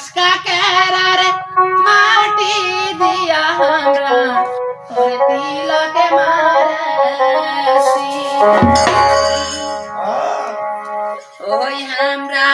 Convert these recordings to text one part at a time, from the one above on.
শশকা কেরারে মাটি দিয়া আমরা তোরে তিলকে মারছি ওই আমরা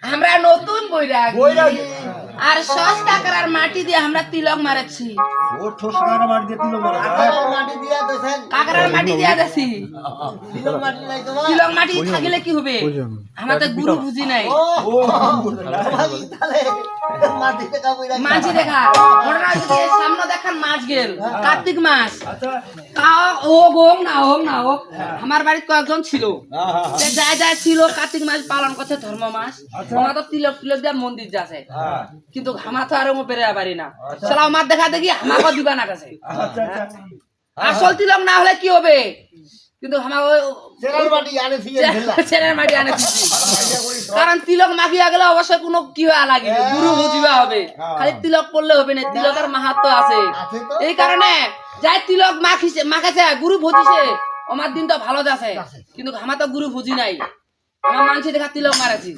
আমরা নতুন বৈরাগী আর শশকা কাকার মাটি দিয়ে আমরা তিলক মারছি ও ঠোসকার মাটি দিয়ে তিলক মারা মাটি দিয়া দেন কাকার মাটি দিয়া দেছি তিলক মাটি নাই তোমার তিলক মাটি থাকলে কি হবে আমাদের গুরু বুঝি নাই ও তাহলে মাটিতে কাবইরা মাঝি দেখা ঘটনা হচ্ছে সামনে দেখান মাছ গেল কার্তিক মাস আচ্ছা ও গোম না আমার বাড়িতে কয়েকজন ছিল যায় যায় ছিল কার্তিক মাস পালন করছে ধর্ম মাস আমার তো তিলক দিয়ে মন্দির যাচ্ছে কিন্তু আমার তো আরো বেড়ে পারি না চলো আমার দেখা দেখি আমাকে দিবা না কাছে আচ্ছা আসল তিলক না হলে কি হবে কিন্তু আমার ছেলের মাটি আনে কারণ তিলক মাখিয়া গেলে অবশ্যই কোনো কি লাগে গুরু বুঝিবা হবে খালি তিলক করলে হবে না তিলকের মাহাত্ম আছে এই কারণে যাই তিলক মাখাছে গুরু ভজিছে আমার দিন তো ভালো যাচ্ছে কিন্তু আমার তো গুরু ভুজি নাই আমার মানসি দেখা তিলক মারাছি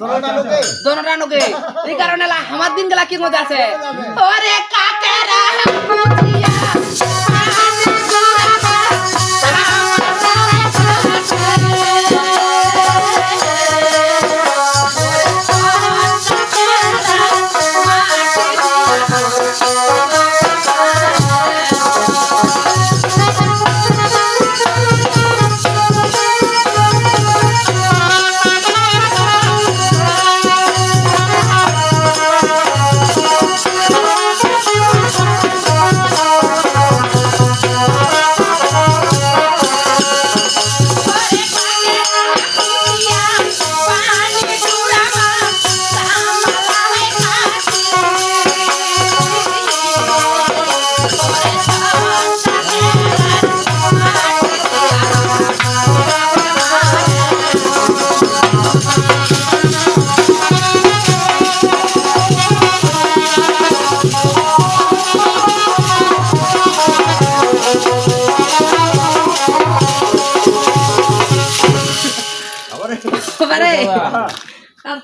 দনরানোকে এই কারণে আমার দিন গেলা কি মজা আছে ওরে কাকেরা বুঝিয়া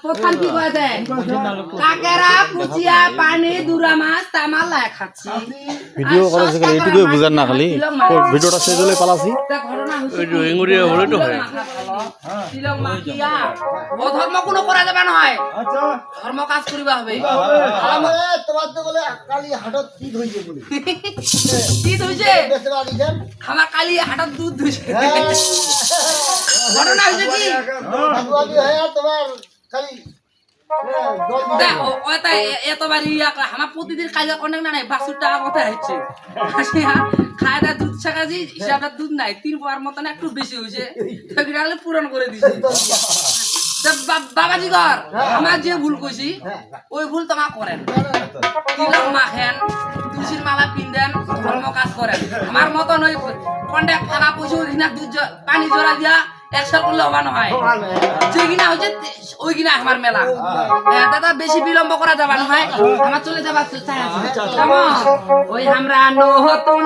প্রধান কি কয় দেয় কাকেরা কুচিয়া পানি দুরা মাছ তামালা খাচ্ছি ভিডিও করেছে খালি এইটুকুই বুঝার না খালি ভিডিওটা শেষ হলে পালাছি ঘটনা হচ্ছে তিলক মাখিয়া অধর্ম কোনো করা যাবে না হয় আচ্ছা ধর্ম কাজ করিবা হবে তোমার তো বলে কালি হাটত কি হইছে বলে কি হইছে দেশে বাড়ি যান আমার কালি হাটত দুধ হইছে ঘটনা হইছে কি ভাগবাদী হয় আর তোমার খালি এতবার আমার প্রতিদিন কাজ অনেক না নাই 62 টাকা কথা হচ্ছে খায় দা দুধ ছাকাছি হিসাবটা দুধ নাই 3 পাওয়ার মতন একটু বেশি হয়েছে পূরণ করে দিছে বাবাজি ঘর আমার যে ভুল কইছি ওই ভুল তো মা করেন তিলক মাখেন তুলসীর মালা পিন্দেন ধর্ম কাজ করেন আমার মতন ওই কন্ট্যাক্ট ফাঁকা পয়সা দুধ পানি জোড়া দিয়া একসার করলে হবা নহয় যে কিনা হচ্ছে ওই কিনা আমার মেলা দাদা বেশি বিলম্ব করা যাবা নহয় আমার চলে যাবা চাই আছে ওই আমরা নতুন